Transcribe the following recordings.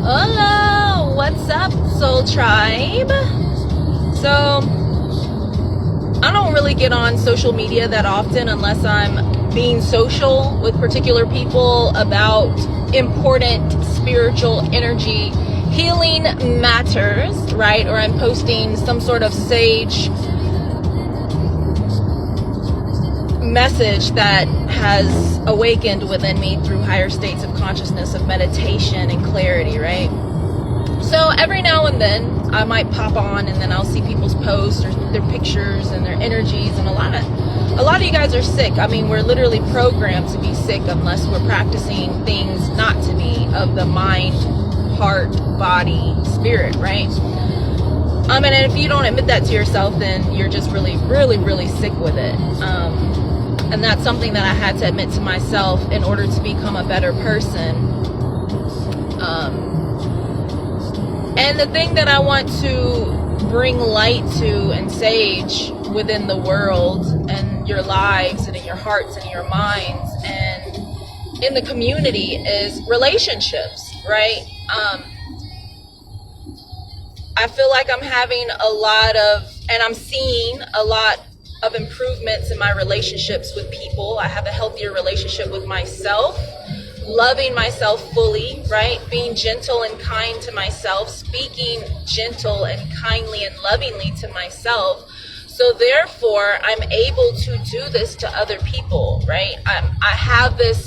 Hola, what's up, Soul Tribe? So, I don't really get on social media that often unless I'm being social with particular people about important spiritual energy healing matters, right? Or I'm posting some sort of sage message that has awakened within me through higher states of consciousness, of meditation and clarity, right? So every now and then I might pop on and then I'll see people's posts or their pictures and their energies, and a lot of you guys are sick. I mean, we're literally programmed to be sick unless we're practicing things not to be, of the mind, heart, body, spirit, right? And if you don't admit that to yourself, then you're just really, really, really sick with it. And that's something that I had to admit to myself in order to become a better person. And the thing that I want to bring light to and sage within the world and your lives and in your hearts and in your minds and in the community is relationships, right? I feel like I'm having I'm seeing a lot of improvements in my relationships with people. I have a healthier relationship with myself, loving myself fully, right? Being gentle and kind to myself, speaking gentle and kindly and lovingly to myself. So therefore, I'm able to do this to other people, right? I have this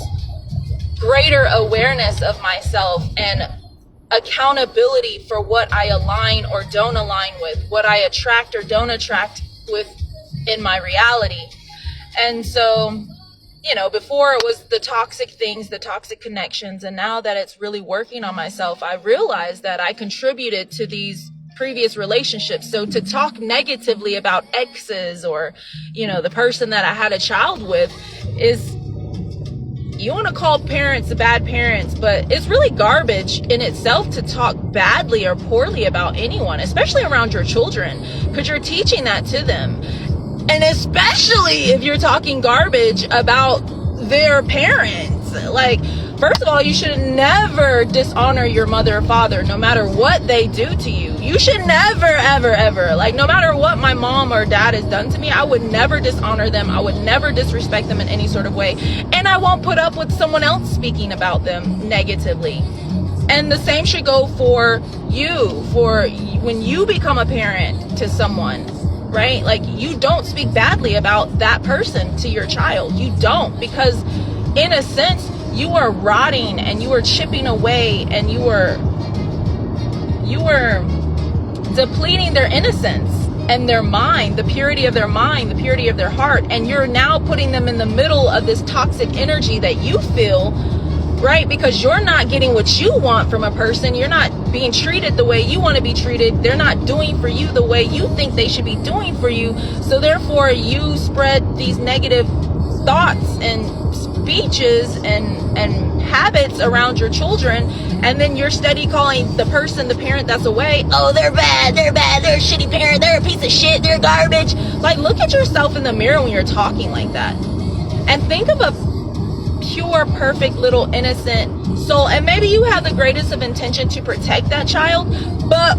greater awareness of myself and accountability for what I align or don't align with, what I attract or don't attract with in my reality. And so, before it was the toxic things, the toxic connections, and now that it's really working on myself, I realized that I contributed to these previous relationships. So to talk negatively about exes or, the person that I had a child with is, you want to call parents the bad parents, but it's really garbage in itself to talk badly or poorly about anyone, especially around your children, because you're teaching that to them. And especially if you're talking garbage about their parents. Like, first of all, you should never dishonor your mother or father, no matter what they do to you. You should never, ever, ever, no matter what my mom or dad has done to me, I would never dishonor them. I would never disrespect them in any sort of way. And I won't put up with someone else speaking about them negatively. And the same should go for you, for when you become a parent to someone, right? Like, you don't speak badly about that person to your child. You don't, because in a sense, you are rotting and you are chipping away and you are depleting their innocence and their mind, the purity of their mind, the purity of their heart. And you're now putting them in the middle of this toxic energy that you feel, right? Because you're not getting what you want from a person. You're not being treated the way you want to be treated. They're not doing for you the way you think they should be doing for you. So therefore, you spread these negative thoughts and speeches and habits around your children, and then you're steady calling the parent that's away, oh, they're bad, they're a shitty parent, they're a piece of shit, they're garbage. Like, look at yourself in the mirror when you're talking like that, and think of a pure, perfect little innocent soul. And maybe you have the greatest of intention to protect that child, but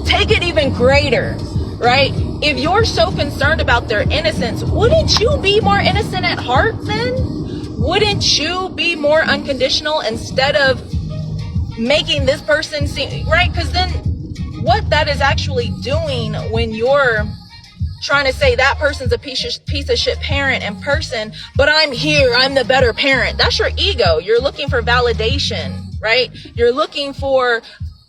take it even greater, right? If you're so concerned about their innocence, wouldn't you be more innocent at heart then? Wouldn't you be more unconditional instead of making this person seem right? Because then what that is actually doing when you're trying to say that person's a piece of shit parent and person, but I'm here, I'm the better parent. That's your ego. You're looking for validation, right? You're looking for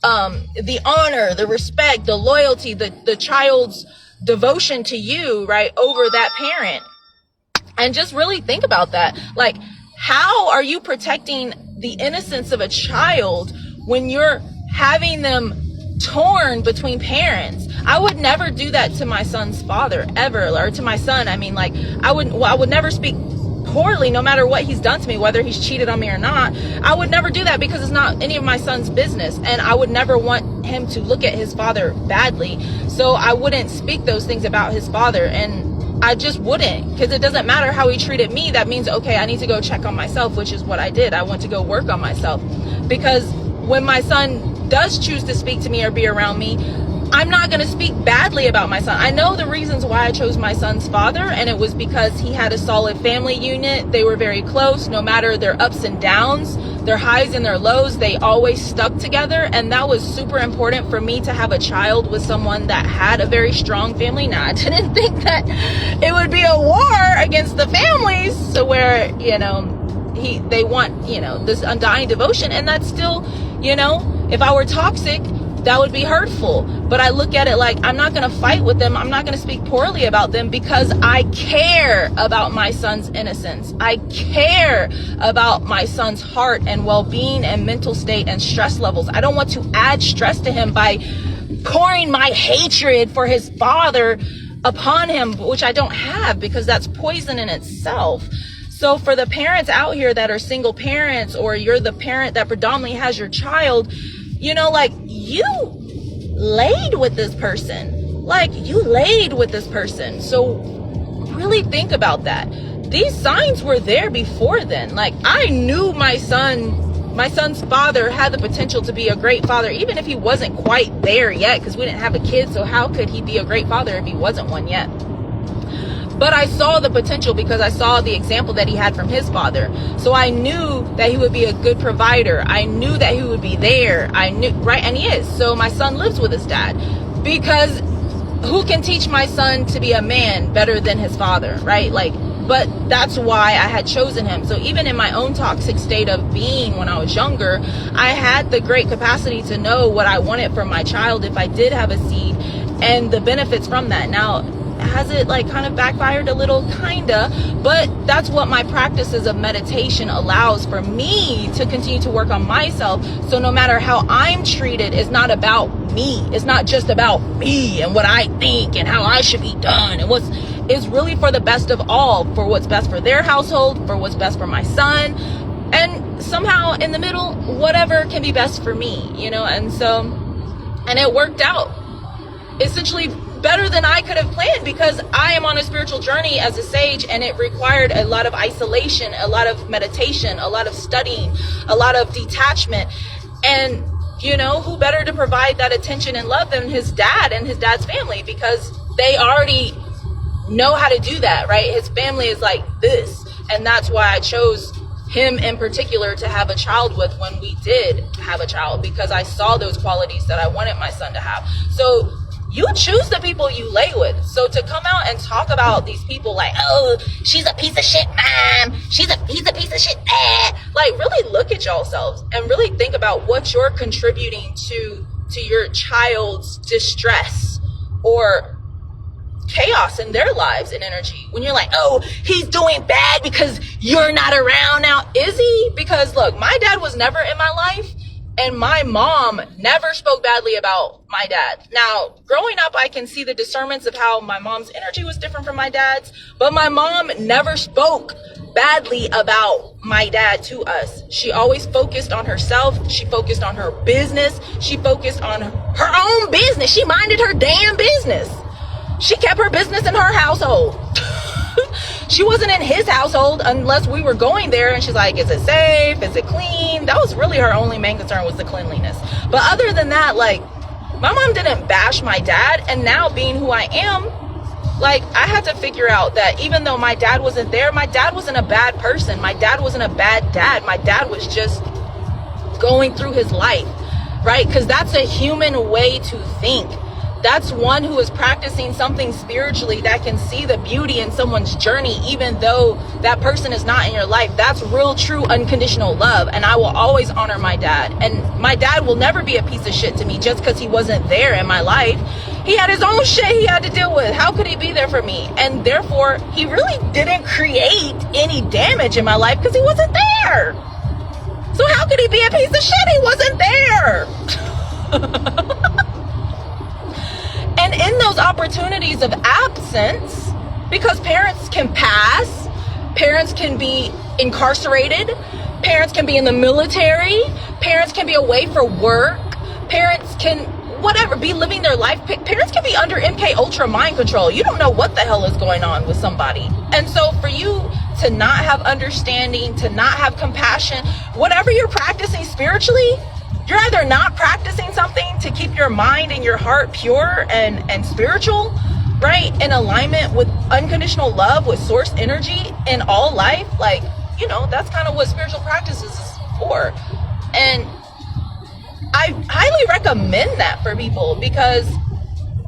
the honor, the respect, the loyalty, the child's devotion to you, right, over that parent. And just really think about that. Like, how are you protecting the innocence of a child when you're having them torn between parents? I would never do that to my son's father, ever, or to my son. I mean, like, I would never speak poorly, no matter what he's done to me, whether he's cheated on me or not. I would never do that because it's not any of my son's business, and I would never want him to look at his father badly. So I wouldn't speak those things about his father, and I just wouldn't, because it doesn't matter how he treated me. That means, okay, I need to go check on myself, which is what I did. I went to go work on myself, because when my son does choose to speak to me or be around me, I'm not going to speak badly about my son. I know the reasons why I chose my son's father, and it was because he had a solid family unit. They were very close. No matter their ups and downs, their highs and their lows, they always stuck together. And that was super important for me to have a child with someone that had a very strong family. Now, I didn't think that it would be a war against the families, so where, they want, this undying devotion. And that's still, if I were toxic, that would be hurtful. But I look at it like, I'm not going to fight with them. I'm not going to speak poorly about them, because I care about my son's innocence. I care about my son's heart and well-being and mental state and stress levels. I don't want to add stress to him by pouring my hatred for his father upon him, which I don't have, because that's poison in itself. So for the parents out here that are single parents, or you're the parent that predominantly has your child, you laid with this person. So really think about that. These signs were there before then. I knew my son's father had the potential to be a great father, even if he wasn't quite there yet, because we didn't have a kid. So how could he be a great father if he wasn't one yet? But I saw the potential because I saw the example that he had from his father. So I knew that he would be a good provider. I knew that he would be there. I knew, right? And he is. So my son lives with his dad, because who can teach my son to be a man better than his father, right? But that's why I had chosen him. So even in my own toxic state of being when I was younger, I had the great capacity to know what I wanted for my child if I did have a seed, and the benefits from that. Now, has it kind of backfired a little? Kinda, but that's what my practices of meditation allows for me to continue to work on myself. So no matter how I'm treated, it's not about me. It's not just about me and what I think and how I should be done, and it's really for the best of all, for what's best for their household, for what's best for my son, and somehow in the middle, whatever can be best for me, and it worked out essentially better than I could have planned, because I am on a spiritual journey as a sage, and it required a lot of isolation, a lot of meditation, a lot of studying, a lot of detachment. And who better to provide that attention and love than his dad and his dad's family, because they already know how to do that, right? His family is like this, and that's why I chose him in particular to have a child with when we did have a child, because I saw those qualities that I wanted my son to have. So you choose the people you lay with. So to come out and talk about these people oh, she's a piece of shit mom, he's a piece of shit dad, really look at yourselves and really think about what you're contributing to your child's distress or chaos in their lives and energy. When you're oh, he's doing bad because you're not around now. Is he? Because look, my dad was never in my life, and my mom never spoke badly about my dad. Now, growing up, I can see the discernments of how my mom's energy was different from my dad's, but my mom never spoke badly about my dad to us. She always focused on herself. She focused on her business. She focused on her own business. She minded her damn business. She kept her business in her household. She wasn't in his household unless we were going there, and she's like, is it safe? Is it clean? That was really her only main concern, was the cleanliness. But other than that, my mom didn't bash my dad. And now being who I am, I had to figure out that even though my dad wasn't there, my dad wasn't a bad person. My dad wasn't a bad dad. My dad was just going through his life, right? Because that's a human way to think. That's one who is practicing something spiritually that can see the beauty in someone's journey, even though that person is not in your life. That's real, true, unconditional love. And I will always honor my dad. And my dad will never be a piece of shit to me just because he wasn't there in my life. He had his own shit he had to deal with. How could he be there for me? And therefore, he really didn't create any damage in my life because he wasn't there. So how could he be a piece of shit? He wasn't there. And in those opportunities of absence, because parents can pass, parents can be incarcerated, parents can be in the military, parents can be away for work, parents can, be living their life. Parents can be under MK Ultra mind control. You don't know what the hell is going on with somebody. And so for you to not have understanding, to not have compassion, whatever you're practicing spiritually, you're either not practicing something to keep your mind and your heart pure and spiritual, right, in alignment with unconditional love, with source energy in all life. Like, you know, that's kind of what spiritual practices is for. And I highly recommend that for people, because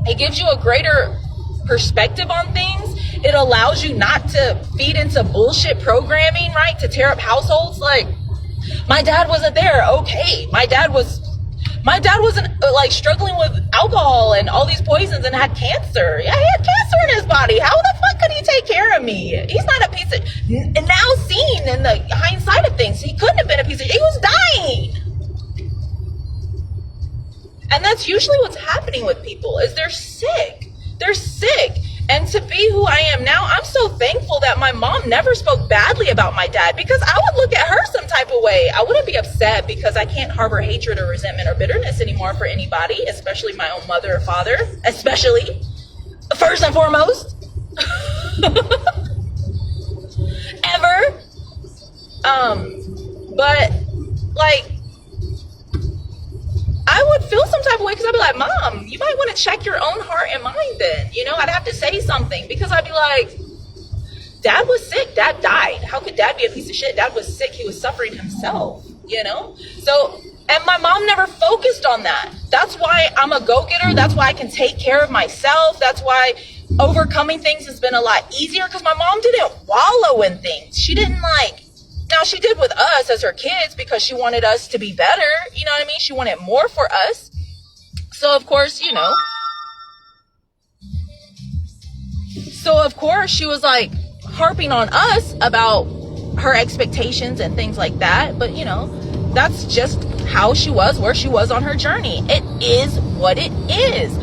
it gives you a greater perspective on things. It allows you not to feed into bullshit programming, right, to tear up households. Like, my dad wasn't there. Okay, my dad wasn't like struggling with alcohol and all these poisons and had cancer. Yeah, he had cancer in his body. How the fuck could he take care of me? He's not a piece of, now seeing in the hindsight of things, he couldn't have been a piece of, he was dying. And that's usually what's happening with people, is they're sick. They're sick. And to be who I am now, I'm so thankful that my mom never spoke badly about my dad, because I would look at her some type of way. I wouldn't be upset because I can't harbor hatred or resentment or bitterness anymore for anybody, especially my own mother or father, especially, first and foremost, ever. But like, I would feel some type of way, because I'd be like, Mom, you might want to check your own heart and mind then. You know, I'd have to say something, because I'd be like, Dad was sick. Dad died. How could Dad be a piece of shit? Dad was sick. He was suffering himself, you know? So, and my mom never focused on that. That's why I'm a go-getter. That's why I can take care of myself. That's why overcoming things has been a lot easier, because my mom didn't wallow in things. She didn't like, now she did with us as her kids, because she wanted us to be better. You know what I mean? She wanted more for us. So of course, you know, she was like harping on us about her expectations and things like that. But you know, that's just how she was, where she was on her journey. It is what it is.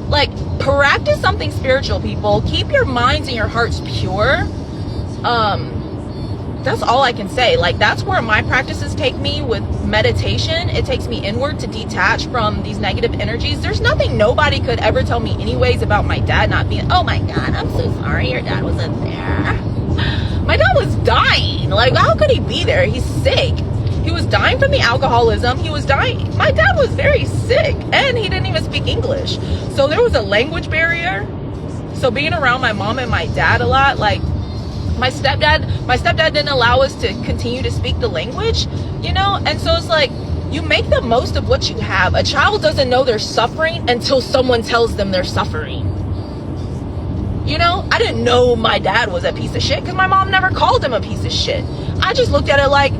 Like, practice something spiritual, people. Keep your minds and your hearts pure. That's all I can say. Like, that's where my practices take me with meditation. It takes me inward to detach from these negative energies. There's nothing nobody could ever tell me anyways about my dad not being, oh my God, I'm so sorry your dad wasn't there. My dad was dying. Like, how could he be there? He's sick. He was dying from the alcoholism. He was dying. My dad was very sick, and he didn't even speak English. So there was a language barrier. So being around my mom and my dad a lot, like, my stepdad didn't allow us to continue to speak the language, you know? And so it's like, you make the most of what you have. A child doesn't know they're suffering until someone tells them they're suffering. You know, I didn't know my dad was a piece of shit because my mom never called him a piece of shit. I just looked at it like,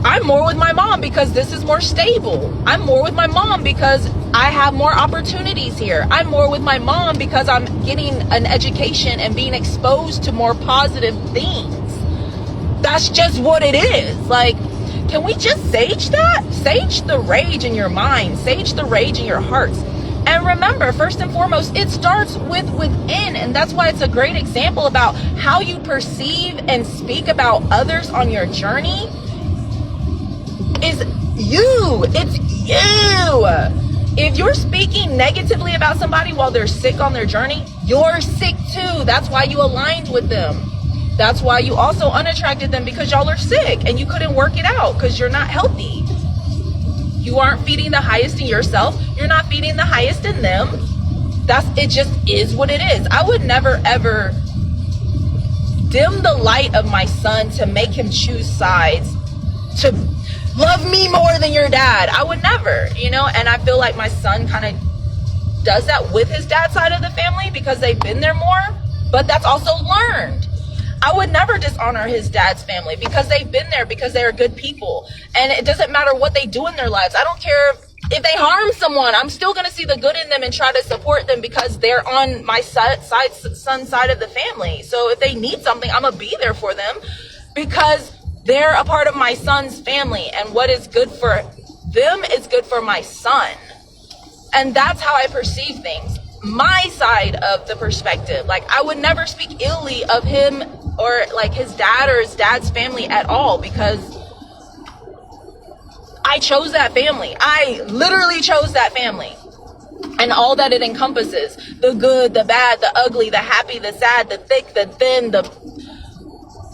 I'm more with my mom because this is more stable. I'm more with my mom because I have more opportunities here. I'm more with my mom because I'm getting an education and being exposed to more positive things. That's just what it is. Like, can we just sage that? Sage the rage in your mind. Sage the rage in your hearts. And remember, first and foremost, it starts with within. And that's why it's a great example about how you perceive and speak about others on your journey is you. It's you. If you're speaking negatively about somebody while they're sick on their journey, you're sick too. That's why you aligned with them. That's why you also unattracted them, because y'all are sick and you couldn't work it out because you're not healthy. You aren't feeding the highest in yourself. You're not feeding the highest in them. It just is what it is. I would never ever dim the light of my son to make him choose sides, to love me more than your dad. I would never, you know, and I feel like my son kind of does that with his dad's side of the family because they've been there more, but that's also learned. I would never dishonor his dad's family because they've been there, because they are good people. And it doesn't matter what they do in their lives. I don't care if they harm someone. I'm still going to see the good in them and try to support them because they're on my son's side of the family. So if they need something, I'm going to be there for them because they're a part of my son's family. And what is good for them is good for my son. And that's how I perceive things. My side of the perspective. Like, I would never speak illy of him or like his dad or his dad's family at all because I chose that family. I literally chose that family and all that it encompasses. The good, the bad, the ugly, the happy, the sad, the thick, the thin, the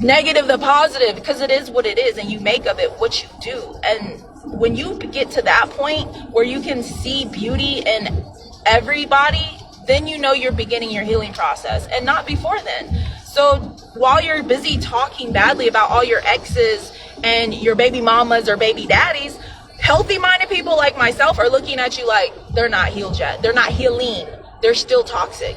negative, the positive, because it is what it is and you make of it what you do. And when you get to that point where you can see beauty in everybody, then you know you're beginning your healing process, and not before then. So while you're busy talking badly about all your exes and your baby mamas or baby daddies, healthy-minded people like myself are looking at you like they're not healed yet. They're not healing. They're still toxic.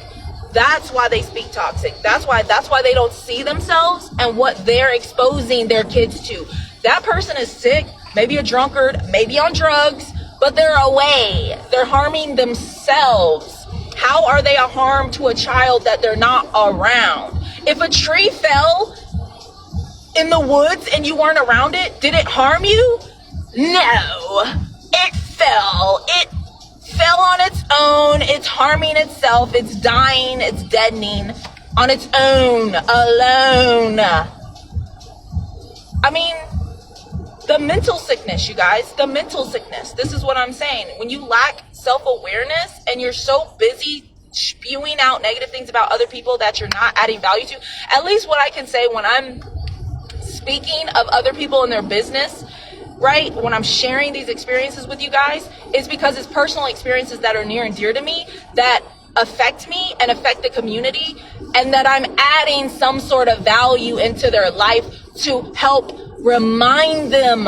That's why they speak toxic. That's why they don't see themselves and what they're exposing their kids to. That person is sick, maybe a drunkard, maybe on drugs, but they're away. They're harming themselves. How are they a harm to a child that they're not around? If a tree fell in the woods and you weren't around it, did it harm you? No. It fell. It fell on its own. It's harming itself. It's dying. It's deadening on its own, alone. I mean, the mental sickness, you guys, the mental sickness. This is what I'm saying. When you lack self-awareness and you're so busy spewing out negative things about other people that you're not adding value to, at least what I can say when I'm speaking of other people and their business, right, when I'm sharing these experiences with you guys, is because it's personal experiences that are near and dear to me, that affect me and affect the community, and that I'm adding some sort of value into their life to help remind them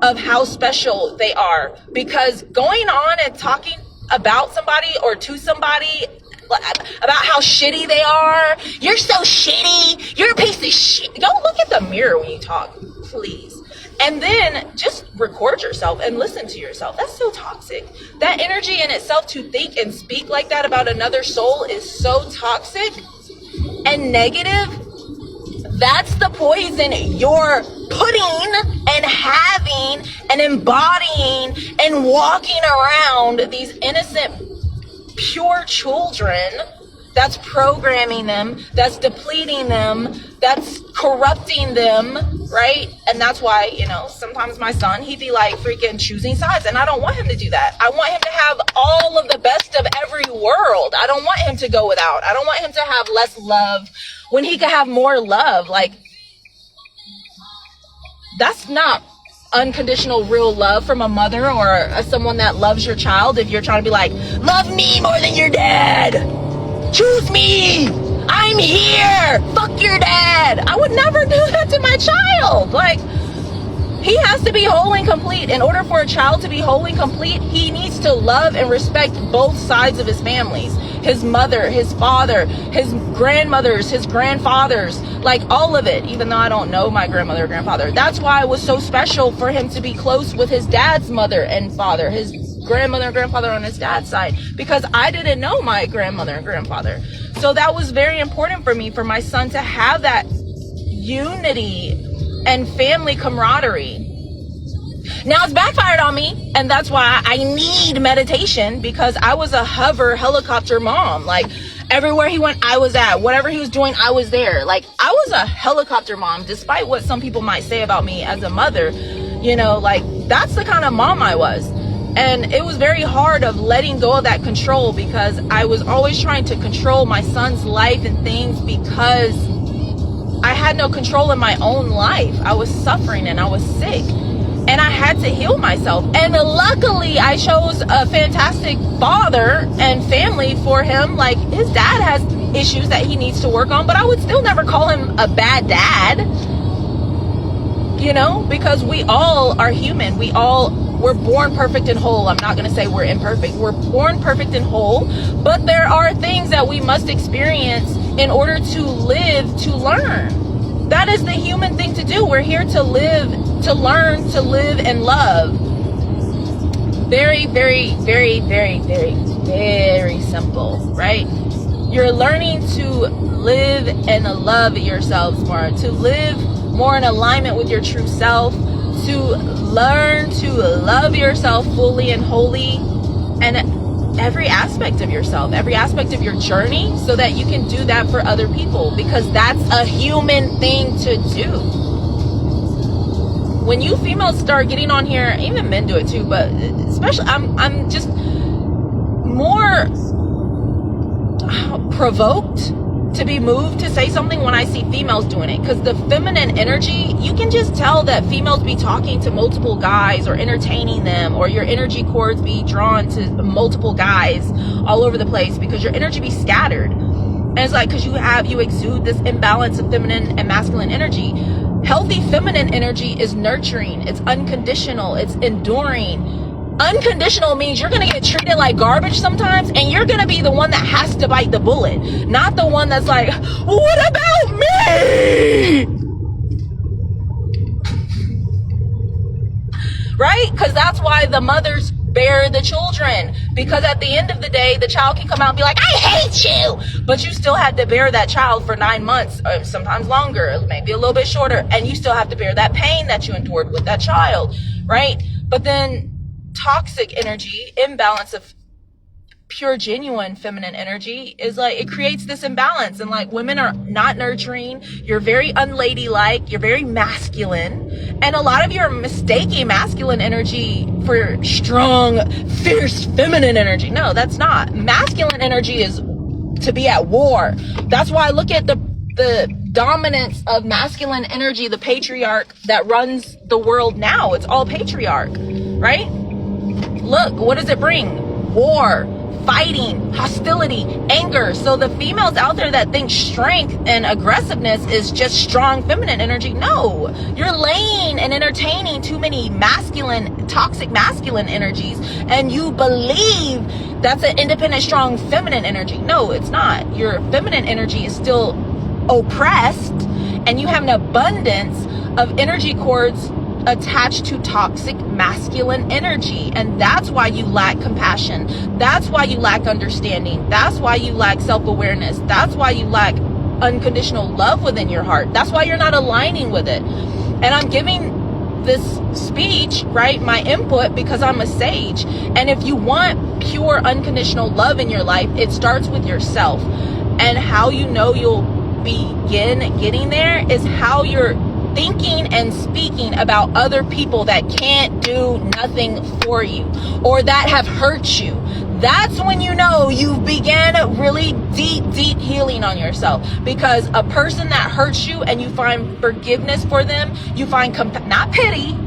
of how special they are. Because going on and talking about somebody or to somebody about how shitty they are, you're so shitty, you're a piece of shit. Go look at the mirror when you talk, please. And then just record yourself and listen to yourself. That's so toxic. That energy in itself, to think and speak like that about another soul, is so toxic and negative. That's the poison you're putting and having and embodying and walking around these innocent, pure children. That's programming them, that's depleting them, that's corrupting them, right? And that's why, you know, sometimes my son, he'd be like freaking choosing sides, and I don't want him to do that. I want him to have all of the best of every world. I don't want him to go without. I don't want him to have less love when he could have more love. Like, that's not unconditional real love from a mother or someone that loves your child. If you're trying to be like, love me more than your dad, choose me, I'm here, fuck your dad. I would never do that to my child. Like, he has to be whole and complete. In order for a child to be whole and complete, he needs to love and respect both sides of his families. His mother, his father, his grandmothers, his grandfathers, like all of it, even though I don't know my grandmother or grandfather. That's why it was so special for him to be close with his dad's mother and father, his grandmother and grandfather on his dad's side, because I didn't know my grandmother and grandfather. So that was very important for me, for my son to have that unity and family camaraderie. Now it's backfired on me, and that's why I need meditation, because I was a hover helicopter mom. Like, everywhere he went, I was at. Whatever he was doing, I was there. Like, I was a helicopter mom, despite what some people might say about me as a mother. You know, like, that's the kind of mom I was. And it was very hard of letting go of that control, because I was always trying to control my son's life and things, because I had no control in my own life. I was suffering and I was sick, and I had to heal myself. And luckily I chose a fantastic father and family for him. Like, his dad has issues that he needs to work on, but I would still never call him a bad dad, you know, because we all are human. We're born perfect and whole. I'm not going to say we're imperfect. We're born perfect and whole, but there are things that we must experience in order to live, to learn. That is the human thing to do. We're here to live, to learn, to live and love. Very, very, very, very, very, very simple, right? You're learning to live and love yourselves more, to live more in alignment with your true self, to learn to love yourself fully and wholly, and every aspect of yourself, every aspect of your journey, so that you can do that for other people, because that's a human thing to do. When you females start getting on here, even men do it too, but especially I'm just more provoked to be moved to say something when I see females doing it, because the feminine energy, you can just tell that females be talking to multiple guys or entertaining them, or your energy cords be drawn to multiple guys all over the place because your energy be scattered. And it's like, because you exude this imbalance of feminine and masculine energy. Healthy feminine energy is nurturing, it's unconditional, it's enduring. Unconditional means you're gonna get treated like garbage sometimes, and you're gonna be the one that has to bite the bullet, not the one that's like, what about me? Right? Because that's why the mothers bear the children, because at the end of the day, the child can come out and be like, I hate you, but you still had to bear that child for 9 months, or sometimes longer, maybe a little bit shorter, and you still have to bear that pain that you endured with that child, right? But then toxic energy, imbalance of pure genuine feminine energy, is like, it creates this imbalance, and like, women are not nurturing, you're very unladylike, you're very masculine, and a lot of you are mistaking masculine energy for strong, fierce feminine energy. No, that's not. Masculine energy is to be at war. That's why I look at the dominance of masculine energy, the patriarch that runs the world now. It's all patriarch, right? Look, what does it bring? War, fighting, hostility, anger. So the females out there that think strength and aggressiveness is just strong feminine energy, no, you're laying and entertaining too many masculine, toxic masculine energies, and you believe that's an independent, strong feminine energy. No, it's not. Your feminine energy is still oppressed, and you have an abundance of energy cords attached to toxic masculine energy, and that's why you lack compassion, that's why you lack understanding, that's why you lack self-awareness, that's why you lack unconditional love within your heart, that's why you're not aligning with it. And I'm giving this speech, right, my input, because I'm a sage, and if you want pure unconditional love in your life, it starts with yourself. And how you know you'll begin getting there is how you're thinking and speaking about other people that can't do nothing for you, or that have hurt you. That's when you know you've began really deep healing on yourself, because a person that hurts you and you find forgiveness for them, you find not pity,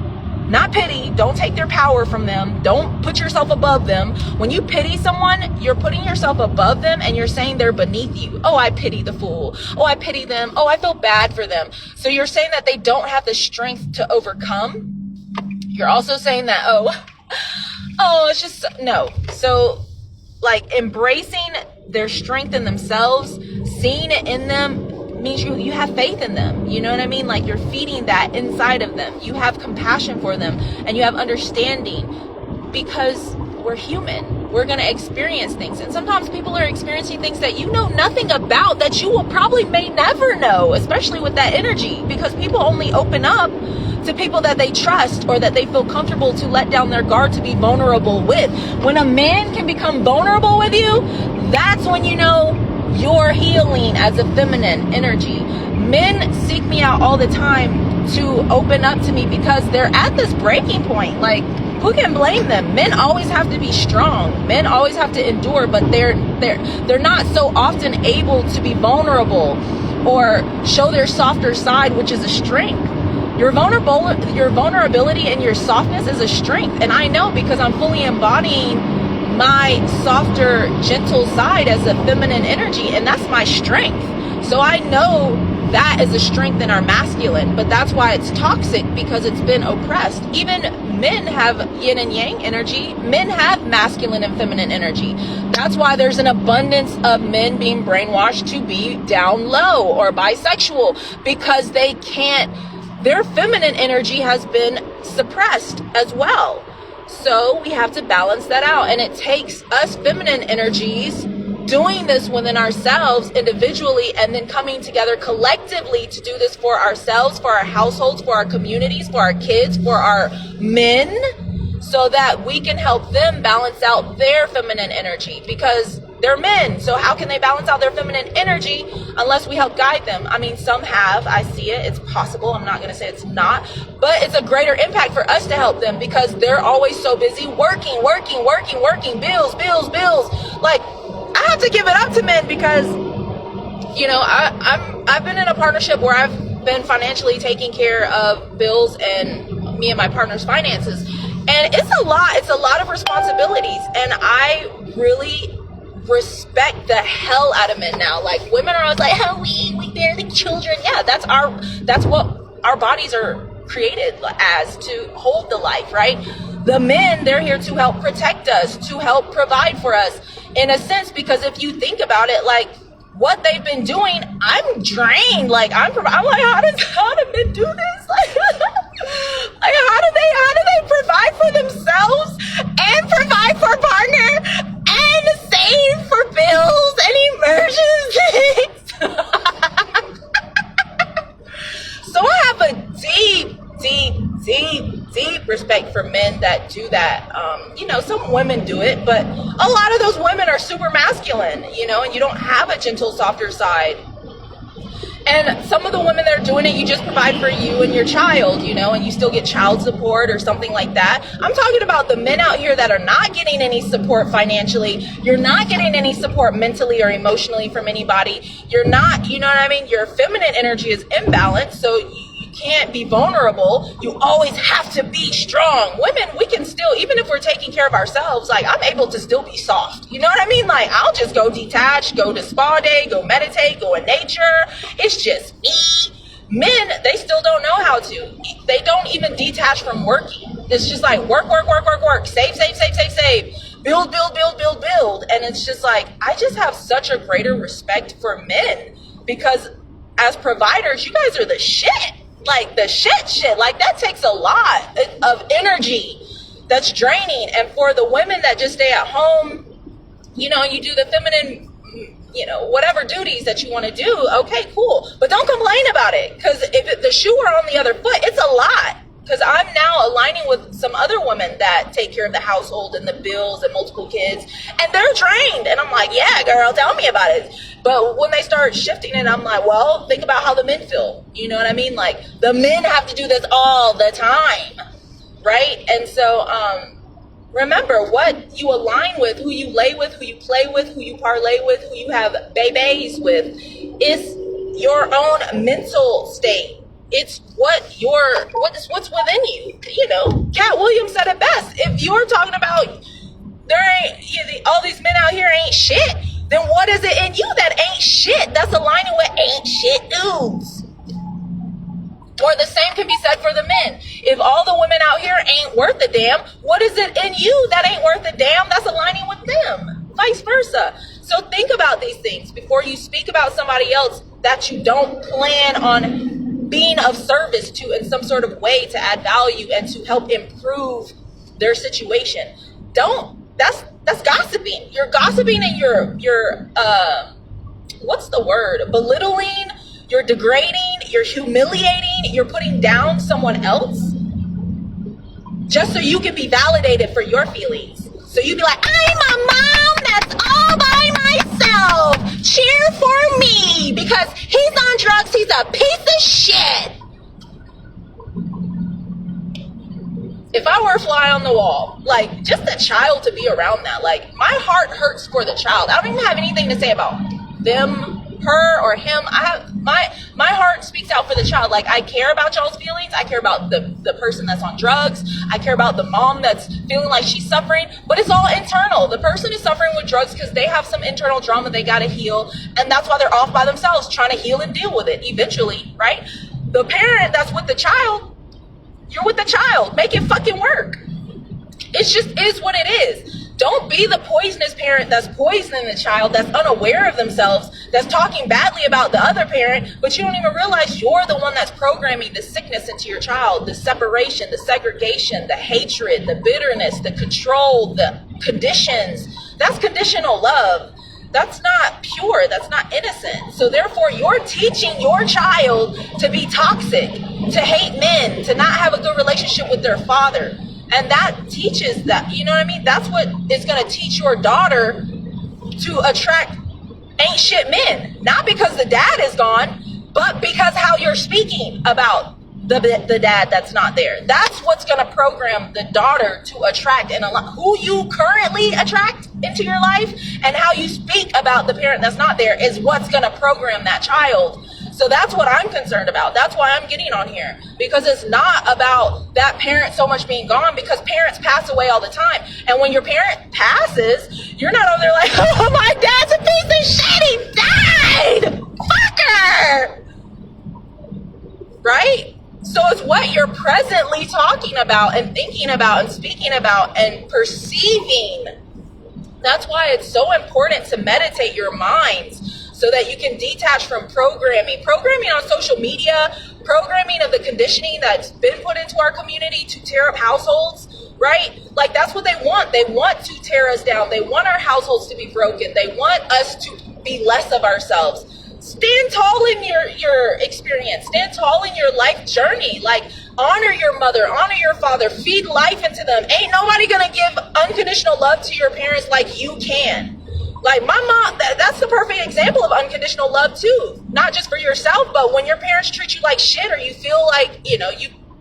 don't take their power from them, don't put yourself above them. When you pity someone, you're putting yourself above them, and you're saying they're beneath you. Oh, I pity the fool. Oh, I pity them. Oh, I feel bad for them. So you're saying that they don't have the strength to overcome. You're also saying that, it's just, no. So like, embracing their strength in themselves, seeing it in them, means you have faith in them. You know what I mean? Like, you're feeding that inside of them. You have compassion for them, and you have understanding, because we're human. We're going to experience things, and sometimes people are experiencing things that you know nothing about, that you will probably may never know, especially with that energy, because people only open up to people that they trust or that they feel comfortable to let down their guard to be vulnerable with. When a man can become vulnerable with you, that's when you know you're healing as a feminine energy. Men seek me out all the time to open up to me because they're at this breaking point. Like, who can blame them? Men always have to be strong. Men always have to endure, but they're not so often able to be vulnerable or show their softer side, which is a strength. Your vulnerability and your softness is a strength, and I know, because I'm fully embodying my softer, gentle side as a feminine energy, and that's my strength. So I know that is a strength in our masculine, but that's why it's toxic, because it's been oppressed. Even men have yin and yang energy. Men have masculine and feminine energy. That's why there's an abundance of men being brainwashed to be down low or bisexual, because they can't, their feminine energy has been suppressed as well. So we have to balance that out, and it takes us feminine energies doing this within ourselves individually, and then coming together collectively to do this for ourselves, for our households, for our communities, for our kids, for our men, so that we can help them balance out their feminine energy, because they're men. So how can they balance out their feminine energy unless we help guide them? I mean, some have. I see it. It's possible. I'm not going to say it's not. But it's a greater impact for us to help them, because they're always so busy working. Bills. Like, I have to give it up to men, because you know, I've been in a partnership where I've been financially taking care of bills and me and my partner's finances, and it's a lot of responsibilities, and I really respect the hell out of men now. Like, women are always like, oh, we bear the children. Yeah, that's what our bodies are created as, to hold the life, right? The men, they're here to help protect us, to help provide for us, in a sense, because if you think about it, like, what they've been doing, I'm drained. Like, I'm like, how do men do this? Like, how do they provide for themselves and provide for a partner and save for bills and emergencies? So I have a deep respect for men that do that. You know, some women do it, but a lot of those women are super masculine, you know, and you don't have a gentle, softer side. And some of the women that are doing it, you just provide for you and your child, you know, and you still get child support or something like that. I'm talking about the men out here that are not getting any support financially. You're not getting any support mentally or emotionally from anybody. You're not, you know what I mean? Your feminine energy is imbalanced, so you can't be vulnerable. You always have to be strong. Women, we can still, even if we're taking care of ourselves, like, I'm able to still be soft. You know what I mean? Like, I'll just go detach, go to spa day, go meditate, go in nature. It's just me. Men, they still don't know how to. They don't even detach from working. It's just like work, save, build. And it's just like, I just have such a greater respect for men, because as providers, you guys are the shit. Like, the shit. Like, that takes a lot of energy that's draining. And for the women that just stay at home, you know, you do the feminine, you know, whatever duties that you want to do, okay, cool. But don't complain about it, because if the shoe were on the other foot, it's a lot. Because I'm now aligning with some other women that take care of the household and the bills and multiple kids, and they're drained. And I'm like, yeah, girl, tell me about it. But when they start shifting it, I'm like, well, think about how the men feel. You know what I mean? Like, the men have to do this all the time, right? And so remember, what you align with, who you lay with, who you play with, who you parlay with, who you have babies with, is your own mental state. It's what's within you. You know, Cat Williams said it best. If you're talking about all these men out here ain't shit, then what is it in you that ain't shit, that's aligning with ain't shit dudes? Or the same can be said for the men. If all the women out here ain't worth a damn, what is it in you that ain't worth a damn that's aligning with them? Vice versa. So think about these things before you speak about somebody else that you don't plan on being of service to in some sort of way to add value and to help improve their situation. That's gossiping. You're gossiping, and you're what's the word? Belittling, you're degrading, you're humiliating, you're putting down someone else just so you can be validated for your feelings. So you be like, I'm a mom that's all by myself. Cheer for me because he's on drugs. He's a piece of shit. If I were a fly on the wall, like, just a child to be around that, like, my heart hurts for the child. I don't even have anything to say about them, her, or him. I have my heart speaks out for the child. Like, I care about y'all's feelings. I care about the person that's on drugs. I care about the mom that's feeling like she's suffering, but it's all internal. The person is suffering with drugs because they have some internal trauma they got to heal, and that's why they're off by themselves trying to heal and deal with it eventually, right? The parent that's with the child, you're with the child. Make it fucking work. It just is what it is. Don't be the poisonous parent that's poisoning the child, that's unaware of themselves, that's talking badly about the other parent, but you don't even realize you're the one that's programming the sickness into your child, the separation, the segregation, the hatred, the bitterness, the control, the conditions. That's conditional love. That's not pure. That's not innocent. So therefore, you're teaching your child to be toxic, to hate men, to not have a good relationship with their father. And that teaches that, you know what I mean? That's what is going to teach your daughter to attract ain't shit men. Not because the dad is gone, but because how you're speaking about the dad that's not there. That's what's going to program the daughter to attract and who you currently attract into your life, and how you speak about the parent that's not there is what's going to program that child. So that's what I'm concerned about. That's why I'm getting on here, because it's not about that parent so much being gone, because parents pass away all the time. And when your parent passes, you're not over there like, oh, my dad's a piece of shit, he died, fucker, right? So it's what you're presently talking about and thinking about and speaking about and perceiving. That's why it's so important to meditate your minds, so that you can detach from programming on social media, programming of the conditioning that's been put into our community to tear up households, right? Like, that's what they want. They want to tear us down. They want our households to be broken. They want us to be less of ourselves. Stand tall in your experience. Stand tall in your life journey. Like, honor your mother, honor your father, feed life into them. Ain't nobody gonna give unconditional love to your parents like you can. Like, my mom, that's the perfect example of unconditional love too. Not just for yourself, but when your parents treat you like shit, or you feel like, you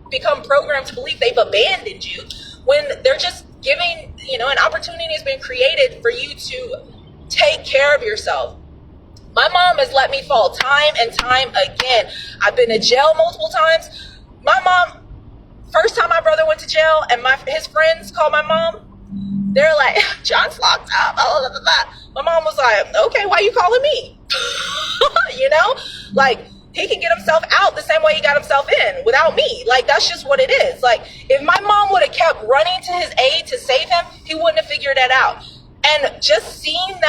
become programmed to believe they've abandoned you, when they're just giving, an opportunity has been created for you to take care of yourself. My mom has let me fall time and time again. I've been to jail multiple times. My mom, first time my brother went to jail and his friends called my mom, they're like, John's locked up, blah, blah, blah, blah. My mom was like, okay, why are you calling me? Like, he can get himself out the same way he got himself in without me. Like, that's just what it is. Like, if my mom would have kept running to his aid to save him, he wouldn't have figured that out. And just seeing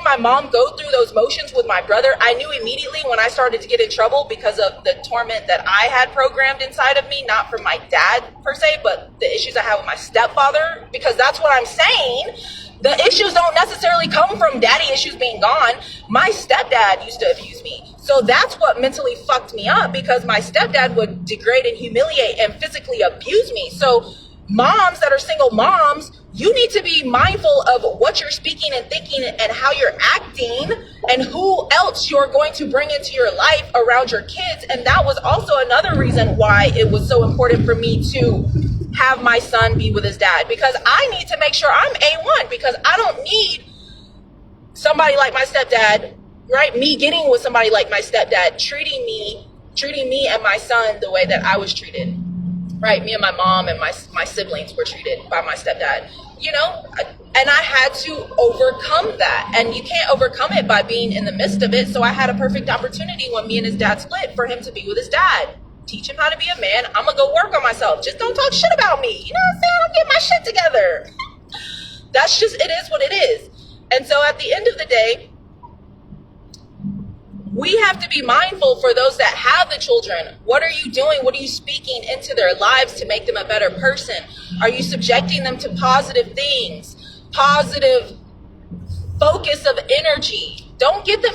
my mom go through those motions with my brother, I knew immediately when I started to get in trouble because of the torment that I had programmed inside of me, not from my dad per se, but the issues I had with my stepfather, because that's what I'm saying. The issues don't necessarily come from daddy issues being gone. My stepdad used to abuse me. So that's what mentally fucked me up, because my stepdad would degrade and humiliate and physically abuse me. So moms that are single moms, you need to be mindful of what you're speaking and thinking and how you're acting and who else you're going to bring into your life around your kids. And that was also another reason why it was so important for me to have my son be with his dad, because I need to make sure I'm A1, because I don't need somebody like my stepdad, right? Me getting with somebody like my stepdad, treating me and my son the way that I was treated. Right, me and my mom and my siblings were treated by my stepdad, and I had to overcome that. And you can't overcome it by being in the midst of it. So I had a perfect opportunity when me and his dad split for him to be with his dad. Teach him how to be a man. I'm going to go work on myself. Just don't talk shit about me. You know what I'm saying? I'll get my shit together. That's just, it is what it is. And so at the end of the day, we have to be mindful for those that have the children. What are you doing? What are you speaking into their lives to make them a better person? Are you subjecting them to positive things? Positive focus of energy. Don't get them,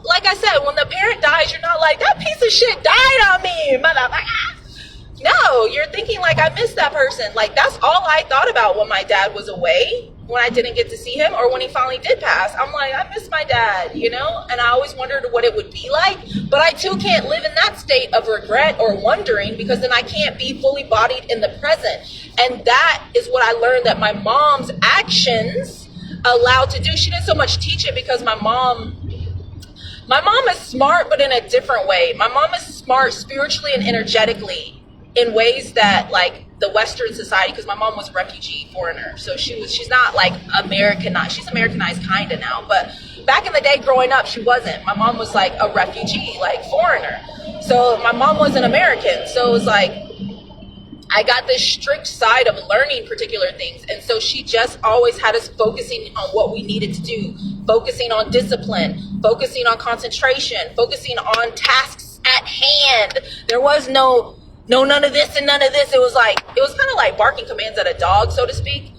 like I said, when the parent dies, you're not like, that piece of shit died on me, motherfucker. No, you're thinking like, I miss that person. Like, that's all I thought about when my dad was away, when I didn't get to see him, or when he finally did pass. I'm like, I miss my dad, and I always wondered what it would be like. But I too can't live in that state of regret or wondering, because then I can't be fully bodied in the present. And that is what I learned that my mom's actions allowed to do. She didn't so much teach it, because my mom is smart, but in a different way. My mom is smart spiritually and energetically in ways that, like, the Western society, because my mom was a refugee foreigner, so she's not like Americanized. She's Americanized kind of now, but back in the day growing up, she wasn't. My mom was like a refugee, like foreigner. So my mom wasn't American. So it was like, I got this strict side of learning particular things. And so she just always had us focusing on what we needed to do, focusing on discipline, focusing on concentration, focusing on tasks at hand. There was no none of this and none of this. It was kind of like barking commands at a dog, so to speak.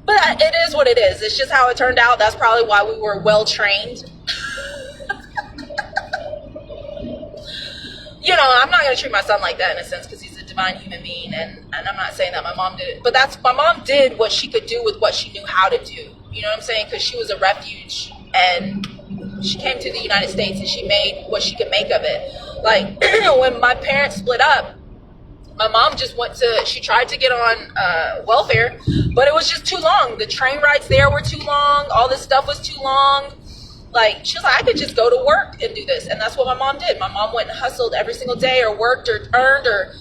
But it is what it is. It's just how it turned out. That's probably why we were well trained. I'm not going to treat my son like that in a sense, because he's a divine human being. And I'm not saying that my mom did it. But my mom did what she could do with what she knew how to do. You know what I'm saying? Because she was a refuge, and she came to the United States, and she made what she could make of it. Like, when my parents split up, My mom just she tried to get on welfare, but it was just too long. The train rides there were too long. All this stuff was too long. Like, she was like, I could just go to work and do this. And that's what my mom did. My mom went and hustled every single day, or worked or earned or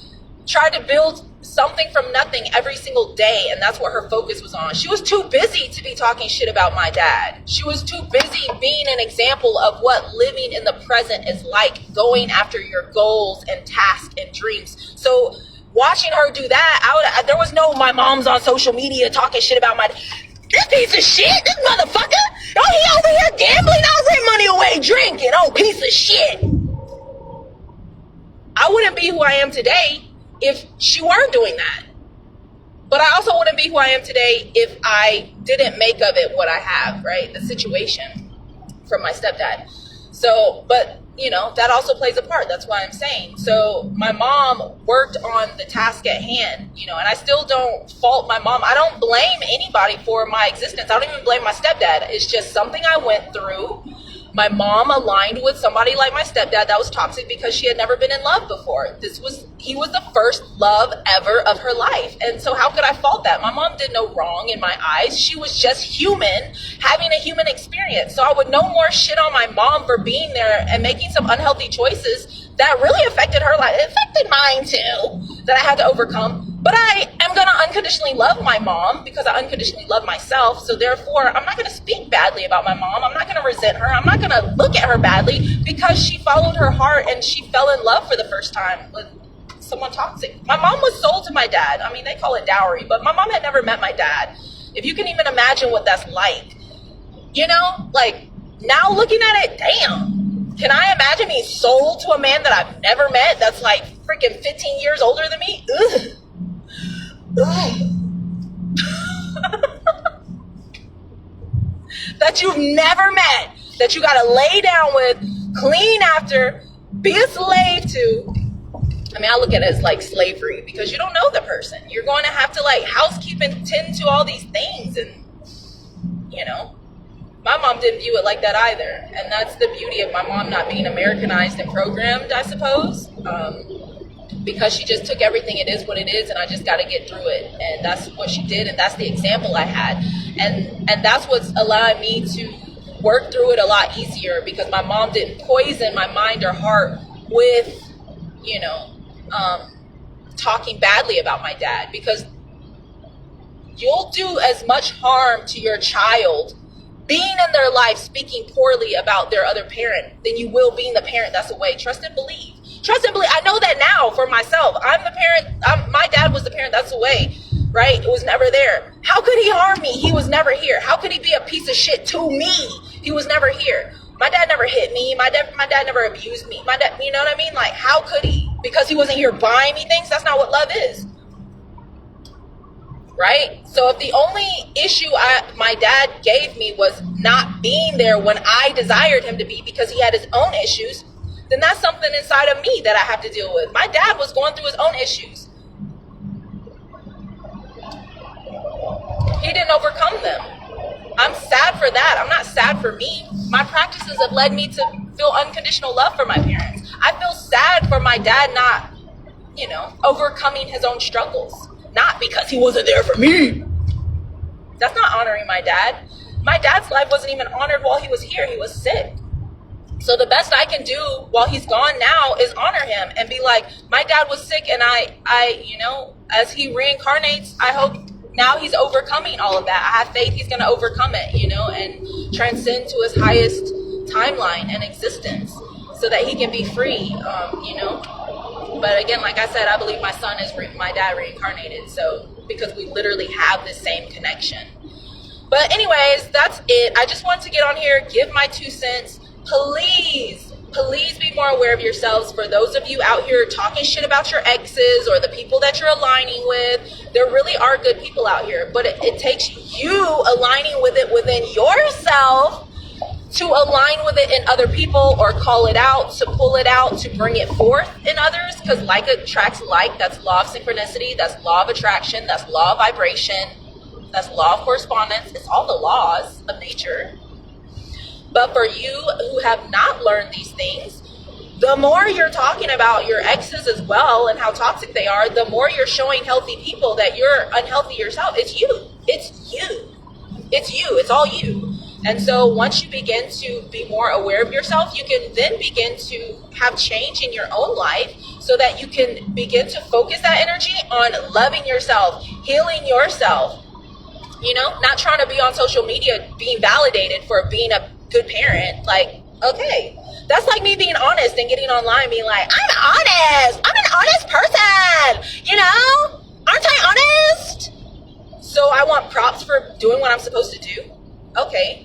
tried to build something from nothing every single day. And that's what her focus was on. She was too busy to be talking shit about my dad. She was too busy being an example of what living in the present is like, going after your goals and tasks and dreams. So watching her do that, there was no, my mom's on social media talking shit about this piece of shit, this motherfucker. Oh, he over here gambling, I'll rent money away, drinking. Oh, piece of shit. I wouldn't be who I am today if she weren't doing that. But I also wouldn't be who I am today if I didn't make of it what I have, right? The situation from my stepdad. So, but, you know, that also plays a part. That's why I'm saying. So my mom worked on the task at hand, you know, and I still don't fault my mom. I don't blame anybody for my existence. I don't even blame my stepdad. It's just something I went through. My mom aligned with somebody like my stepdad that was toxic because she had never been in love before. He was the first love ever of her life. And so how could I fault that? My mom did no wrong in my eyes. She was just human, having a human experience. So I would no more shit on my mom for being there and making some unhealthy choices that really affected her life. It affected mine too, that I had to overcome. But I am going to unconditionally love my mom because I unconditionally love myself. So therefore, I'm not going to speak badly about my mom. I'm not going to resent her. I'm not going to look at her badly because she followed her heart and she fell in love for the first time with someone toxic. My mom was sold to my dad. I mean, they call it dowry, but my mom had never met my dad. If you can even imagine what that's like, you know, like now looking at it, damn, can I imagine being sold to a man that I've never met that's like freaking 15 years older than me? Ugh. That you've never met, that you gotta lay down with, clean after, be a slave to. I mean, I look at it as like slavery because you don't know the person. You're going to have to like housekeep and tend to all these things. And, you know, my mom didn't view it like that either. And that's the beauty of my mom not being Americanized and programmed, I suppose. Because she just took everything, it is what it is, and I just got to get through it. And that's what she did, and that's the example I had. And that's what's allowing me to work through it a lot easier because my mom didn't poison my mind or heart with, you know, talking badly about my dad. Because you'll do as much harm to your child being in their life speaking poorly about their other parent than you will being the parent that's away. Trust and believe. Trust and believe. I know that now for myself. I'm the parent. My dad was the parent that's away, right? It was never there. How could he harm me? He was never here. How could he be a piece of shit to me? He was never here. My dad never hit me. My dad never abused me. My dad, you know what I mean? Like, how could he? Because he wasn't here buying me things? That's not what love is. Right? So if the only issue my dad gave me was not being there when I desired him to be because he had his own issues, then that's something inside of me that I have to deal with. My dad was going through his own issues. He didn't overcome them. I'm sad for that. I'm not sad for me. My practices have led me to feel unconditional love for my parents. I feel sad for my dad not, you know, overcoming his own struggles. Not because he wasn't there for me. That's not honoring my dad. My dad's life wasn't even honored while he was here. He was sick. So the best I can do while he's gone now is honor him and be like, my dad was sick and I, you know, as he reincarnates, I hope now he's overcoming all of that. I have faith he's going to overcome it, you know, and transcend to his highest timeline and existence so that he can be free, you know. But again, like I said, I believe my son is my dad reincarnated. So because we literally have the same connection. But anyways, that's it. I just wanted to get on here, give my 2 cents. Please be more aware of yourselves. For those of you out here talking shit about your exes or the people that you're aligning with, there really are good people out here. But it takes you aligning with it within yourself to align with it in other people or call it out, to pull it out, to bring it forth in others. Because like attracts like, that's law of synchronicity, that's law of attraction, that's law of vibration, that's law of correspondence. It's all the laws of nature. But for you who have not learned these things, The more you're talking about your exes as well and how toxic they are, the more you're showing healthy people that you're unhealthy yourself. It's you. It's you. It's you. It's all you. And so once you begin to be more aware of yourself, you can then begin to have change in your own life so that you can begin to focus that energy on loving yourself, healing yourself, you know, not trying to be on social media being validated for being a good parent. Like, okay, that's like me being honest and getting online being like, I'm honest. I'm an honest person. You know, aren't I honest? So I want props for doing what I'm supposed to do. Okay.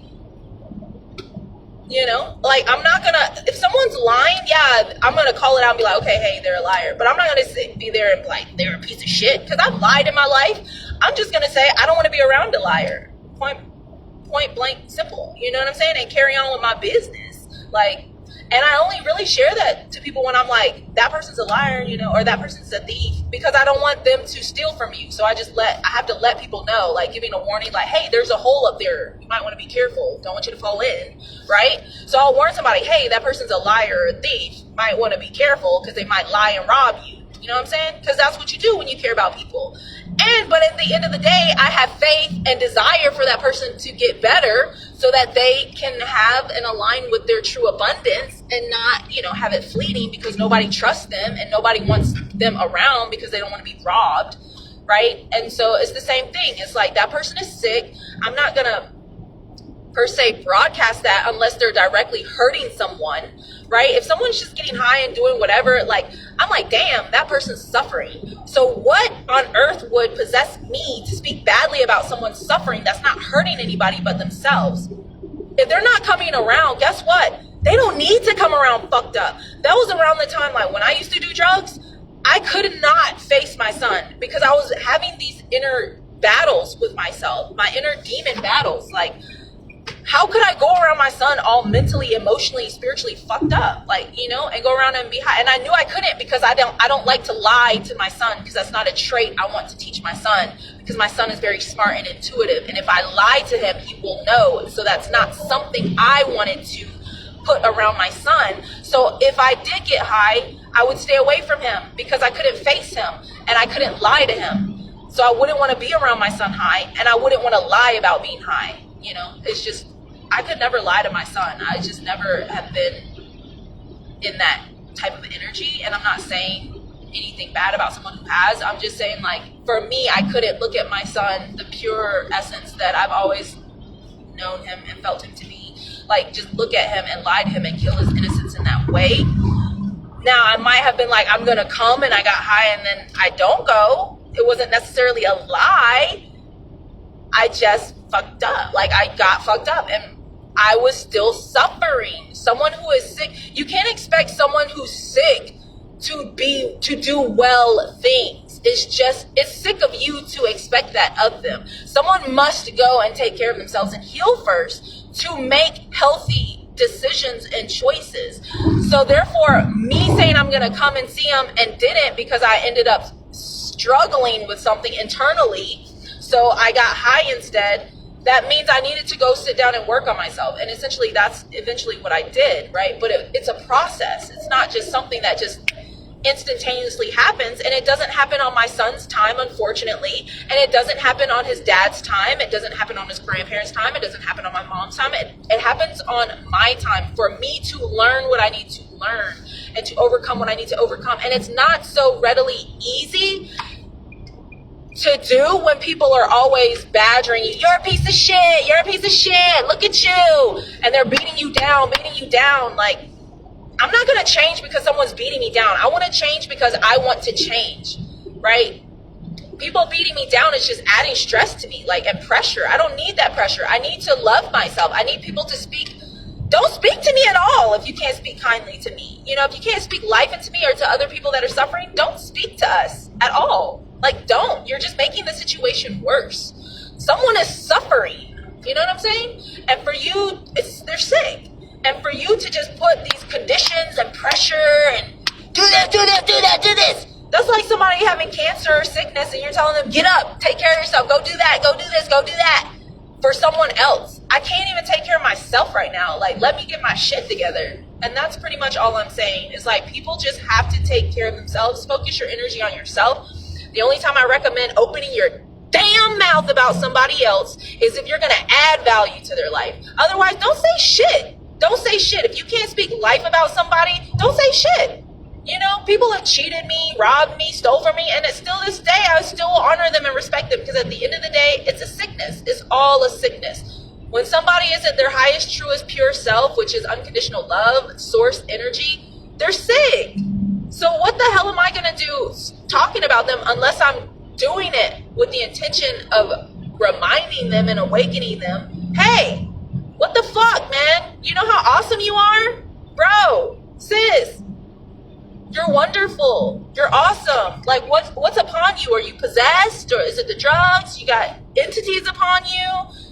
You know, like, I'm not gonna, if someone's lying, yeah, I'm gonna call it out and be like, okay, hey, they're a liar. But I'm not gonna be there and be like, they're a piece of shit, because I've lied in my life. I'm just gonna say, I don't want to be around a liar. Point blank, simple. You know what I'm saying? And carry on with my business. Like, and I only really share that to people when I'm like, that person's a liar, you know, or that person's a thief, because I don't want them to steal from you. So I have to let people know, like, giving a warning, like, hey, there's a hole up there. You might want to be careful. Don't want you to fall in, right? So I'll warn somebody, hey, that person's a liar or a thief. Might want to be careful because they might lie and rob you. You know what I'm saying? Because that's what you do when you care about people. But at the end of the day, I have faith and desire for that person to get better so that they can have and align with their true abundance and not, you know, have it fleeting because nobody trusts them and nobody wants them around because they don't want to be robbed, right? And so it's the same thing. It's like, that person is sick. I'm not going to per se broadcast that unless they're directly hurting someone, right? If someone's just getting high and doing whatever, like, I'm like, damn, that person's suffering. So what on earth would possess me to speak badly about someone's suffering that's not hurting anybody but themselves? If they're not coming around, guess what? They don't need to come around fucked up. That was around the time, like, when I used to do drugs, I could not face my son because I was having these inner battles with myself, my inner demon battles. Like, how could I go around my son all mentally, emotionally, spiritually fucked up, like, you know, and go around and be high? And I knew I couldn't because I don't like to lie to my son, because that's not a trait I want to teach my son, because my son is very smart and intuitive. And if I lie to him, he will know. So that's not something I wanted to put around my son. So if I did get high, I would stay away from him because I couldn't face him and I couldn't lie to him. So I wouldn't want to be around my son high, and I wouldn't want to lie about being high. You know, it's just, I could never lie to my son. I just never have been in that type of energy. And I'm not saying anything bad about someone who has. I'm just saying, like, for me, I couldn't look at my son, the pure essence that I've always known him and felt him to be, like, just look at him and lie to him and kill his innocence in that way. Now, I might have been like, I'm going to come, and I got high and then I don't go. It wasn't necessarily a lie. I just fucked up. Like, I got fucked up and I was still suffering. Someone who is sick, you can't expect someone who's sick to do well things. It's sick of you to expect that of them. Someone must go and take care of themselves and heal first to make healthy decisions and choices. So therefore, me saying I'm going to come and see them and didn't, because I ended up struggling with something internally, so I got high instead, that means I needed to go sit down and work on myself. And essentially that's eventually what I did, right? But it's a process. It's not just something that just instantaneously happens. And it doesn't happen on my son's time, unfortunately. And it doesn't happen on his dad's time. It doesn't happen on his grandparents' time. It doesn't happen on my mom's time. It happens on my time, for me to learn what I need to learn and to overcome what I need to overcome. And it's not so readily easy to do when people are always badgering you. You're a piece of shit. You're a piece of shit. Look at you. And they're beating you down. Like, I'm not going to change because someone's beating me down. I want to change because I want to change, right? People beating me down is just adding stress to me, like, and pressure. I don't need that pressure. I need to love myself. I need people to speak. Don't speak to me at all if you can't speak kindly to me. You know, if you can't speak life into me or to other people that are suffering, don't speak to us at all. Like, don't. You're just making the situation worse. Someone is suffering. You know what I'm saying? And for you, they're sick. And for you to just put these conditions and pressure and do this. That's like somebody having cancer or sickness and you're telling them, get up, take care of yourself, go do that, go do this, go do that. For someone else. I can't even take care of myself right now. Like, let me get my shit together. And that's pretty much all I'm saying, is like, people just have to take care of themselves. Focus your energy on yourself. The only time I recommend opening your damn mouth about somebody else is if you're going to add value to their life. Otherwise, don't say shit. Don't say shit. If you can't speak life about somebody, don't say shit. You know, people have cheated me, robbed me, stole from me, and still this day, I still honor them and respect them, because at the end of the day, it's a sickness. It's all a sickness. When somebody isn't their highest, truest, pure self, which is unconditional love, source energy, they're sick. So what the hell am I going to do talking about them unless I'm doing it with the intention of reminding them and awakening them? Hey, what the fuck, man? You know how awesome you are? Bro, sis, you're wonderful. You're awesome. Like, what's upon you? Are you possessed? Or is it the drugs? You got entities upon you?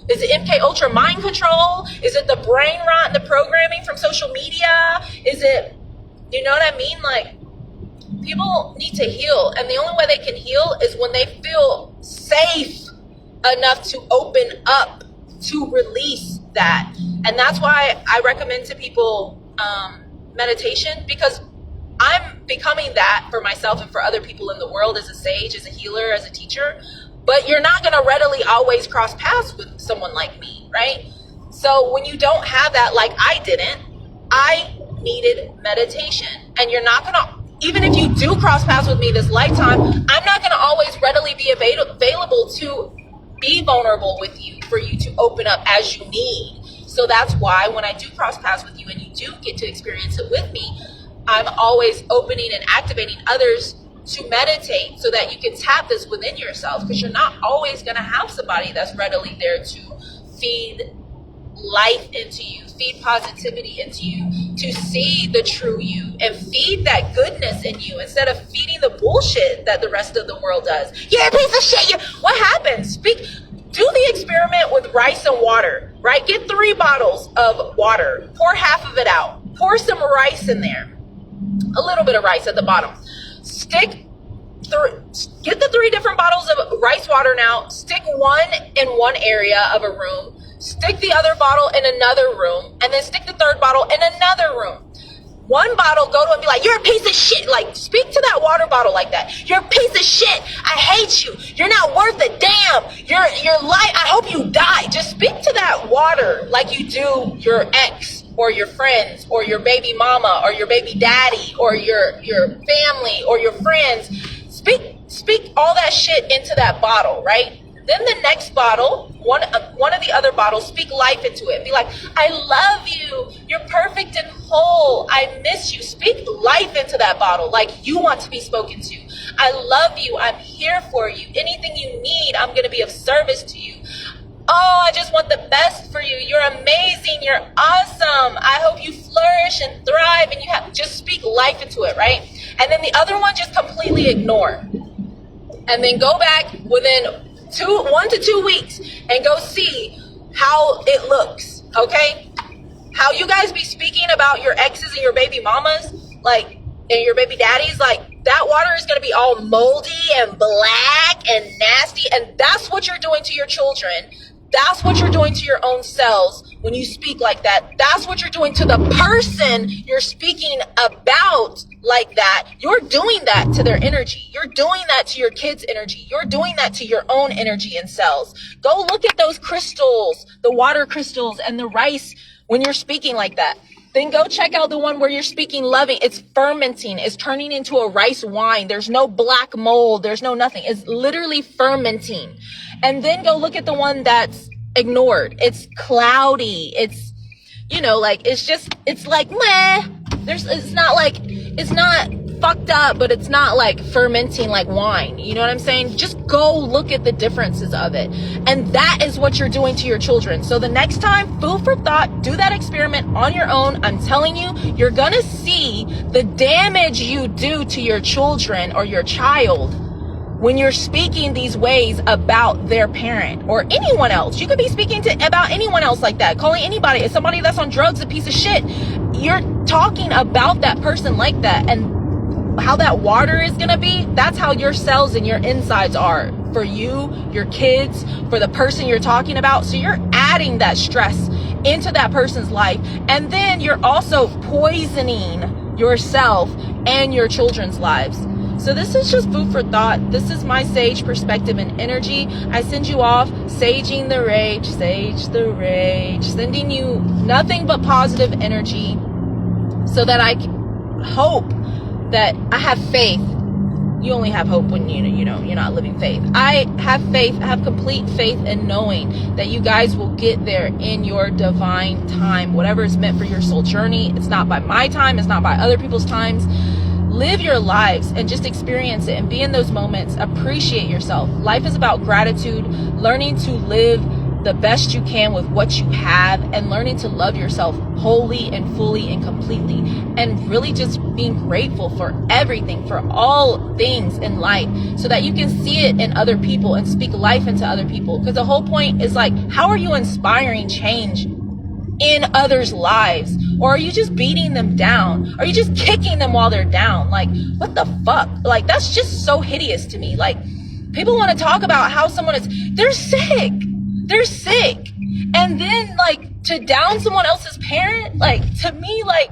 Is it MK Ultra mind control? Is it the brain rot and the programming from social media? Is it, you know what I mean? Like, people need to heal. And the only way they can heal is when they feel safe enough to open up, to release that. And that's why I recommend to people meditation, because I'm becoming that for myself and for other people in the world, as a sage, as a healer, as a teacher. But you're not going to readily always cross paths with someone like me, right? So when you don't have that, like I didn't, I needed meditation. And you're not going to, even if you do cross paths with me this lifetime, I'm not going to always readily be available to be vulnerable with you, for you to open up as you need. So that's why when I do cross paths with you and you do get to experience it with me, I'm always opening and activating others to meditate, so that you can tap this within yourself, because you're not always going to have somebody that's readily there to feed life into you, feed positivity into you, to see the true you and feed that goodness in you, instead of feeding the bullshit that the rest of the world does. You're a piece of shit. What happens? Do the experiment with rice and water, right? Get 3 bottles of water, pour half of it out, pour some rice in there, a little bit of rice at the bottom. Get the 3 different bottles of rice water now, stick one in one area of a room, stick the other bottle in another room, and then stick the 3rd bottle in another room. One bottle, go to and be like, you're a piece of shit. Like, speak to that water bottle like that. You're a piece of shit. I hate you. You're not worth a damn. Your life, I hope you die. Just speak to that water like you do your ex, or your friends, or your baby mama, or your baby daddy, or your family, or your friends. Speak all that shit into that bottle, right? Then the next bottle, one of the other bottles, speak life into it. Be like, I love you. You're perfect and whole. I miss you. Speak life into that bottle like you want to be spoken to. I love you. I'm here for you. Anything you need, I'm going to be of service to you. Oh, I just want the best for you. You're amazing. You're awesome. I hope you flourish and thrive, and you have, just speak life into it, right? And then the other one, just completely ignore. And then go back within 1 to 2 weeks and go see how it looks, okay? How you guys be speaking about your exes and your baby mamas, like, and your baby daddies, like, that water is going to be all moldy and black and nasty. And that's what you're doing to your children. That's what you're doing to your own selves when you speak like that. That's what you're doing to the person you're speaking about like that. You're doing that to their energy. You're doing that to your kids' energy. You're doing that to your own energy and cells. Go look at those crystals, the water crystals and the rice when you're speaking like that. Then go check out the one where you're speaking loving. It's fermenting. It's turning into a rice wine. There's no black mold. There's no nothing. It's literally fermenting. And then go look at the one that's ignored. It's cloudy. It's, you know, like, it's like, meh. It's not fucked up, but it's not like fermenting like wine. You know what I'm saying? Just go look at the differences of it. And that is what you're doing to your children. So the next time, food for thought, do that experiment on your own. I'm telling you, you're gonna see the damage you do to your children or your child when you're speaking these ways about their parent or anyone else. You could be speaking about anyone else like that, calling anybody, somebody that's on drugs, a piece of shit. You're talking about that person like that, and how that water is going to be, that's how your cells and your insides are for you, your kids, for the person you're talking about. So you're adding that stress into that person's life. And then you're also poisoning yourself and your children's lives. So this is just food for thought. This is my sage perspective and energy. I send you off saging the rage, sage the rage, sending you nothing but positive energy, so that I hope that I have faith. You only have hope when you're not living faith. I have faith, I have complete faith in knowing that you guys will get there in your divine time. Whatever is meant for your soul journey. It's not by my time, it's not by other people's times. Live your lives and just experience it and be in those moments. Appreciate yourself. Life is about gratitude, learning to live the best you can with what you have, and learning to love yourself wholly and fully and completely, and really just being grateful for everything, for all things in life, so that you can see it in other people and speak life into other people. Because the whole point is like, how are you inspiring change in others' lives? Or are you just beating them down? Are you just kicking them while they're down? Like, what the fuck? Like, that's just so hideous to me. Like, people want to talk about how someone they're sick. They're sick. And then, like, to down someone else's parent, like, to me, like,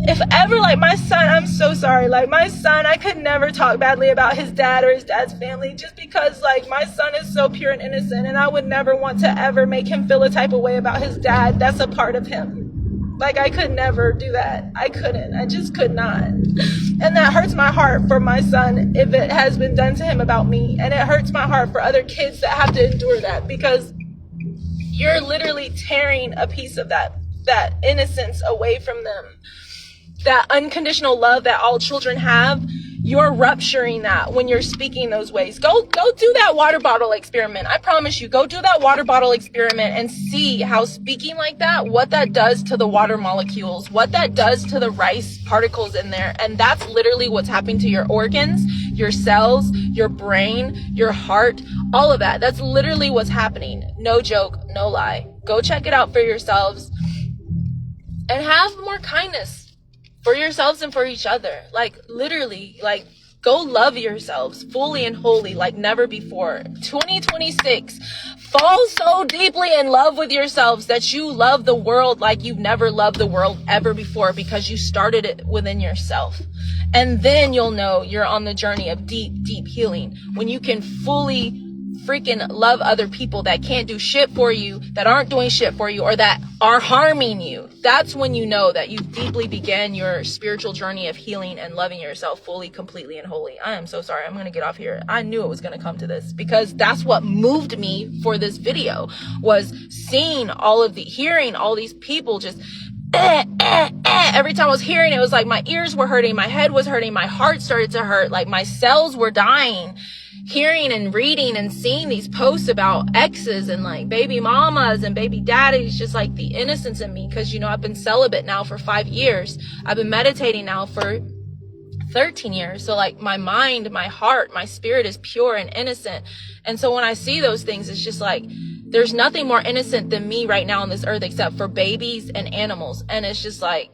if ever, like, my son, I'm so sorry, like, my son, I could never talk badly about his dad or his dad's family, just because, like, my son is so pure and innocent, and I would never want to ever make him feel a type of way about his dad. That's a part of him. Like, I could never do that. I couldn't. I just could not. And that hurts my heart for my son if it has been done to him about me. And it hurts my heart for other kids that have to endure that, because you're literally tearing a piece of that innocence away from them. That unconditional love that all children have, you're rupturing that when you're speaking those ways. Go do that water bottle experiment. I promise you, go do that water bottle experiment and see how speaking like that, what that does to the water molecules, what that does to the rice particles in there. And that's literally what's happening to your organs, your cells, your brain, your heart, all of that. That's literally what's happening. No joke, no lie. Go check it out for yourselves and have more kindness for yourselves and for each other. Like, literally, like, go love yourselves fully and wholly like never before. 2026, fall so deeply in love with yourselves that you love the world like you've never loved the world ever before, because you started it within yourself. And then you'll know you're on the journey of deep, deep healing, when you can fully freaking love other people that can't do shit for you, that aren't doing shit for you, or that are harming you. That's when you know that you deeply began your spiritual journey of healing and loving yourself fully, completely, and wholly. I am so sorry. I'm going to get off here. I knew it was going to come to this, because that's what moved me for this video, was hearing all these people just every time I was hearing it, it was like my ears were hurting, my head was hurting, my heart started to hurt, like my cells were dying. Hearing and reading and seeing these posts about exes and like baby mamas and baby daddies, just like the innocence in me, because I've been celibate now for 5 years. I've been meditating now for 13 years. So like my mind, my heart, my spirit is pure and innocent. And so when I see those things, it's just like, there's nothing more innocent than me right now on this earth, except for babies and animals. And it's just like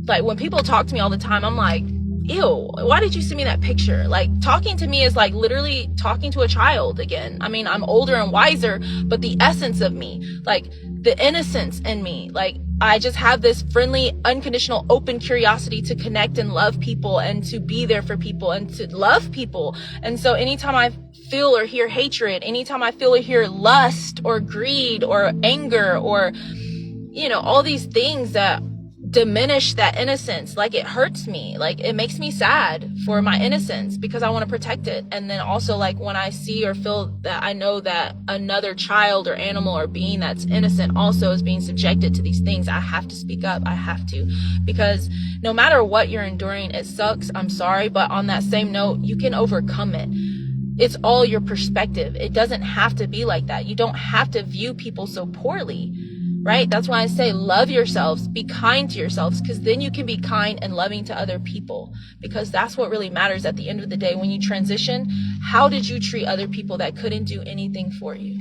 when people talk to me all the time, I'm like, ew, why did you send me that picture? Like, talking to me is like literally talking to a child again. I mean, I'm older and wiser, but the essence of me, like the innocence in me, like I just have this friendly, unconditional, open curiosity to connect and love people and to be there for people and to love people. And so anytime I feel or hear hatred, anytime I feel or hear lust or greed or anger or, all these things that diminish that innocence, like it hurts me, like it makes me sad for my innocence, because I want to protect it. And then also, like, when I see or feel that I know that another child or animal or being that's innocent also is being subjected to these things, I have to speak up. I have to, because no matter what you're enduring, it sucks, I'm sorry, but on that same note, you can overcome it. It's all your perspective. It doesn't have to be like that. You don't have to view people so poorly. Right? That's why I say love yourselves, be kind to yourselves, because then you can be kind and loving to other people, because that's what really matters at the end of the day. When you transition, how did you treat other people that couldn't do anything for you?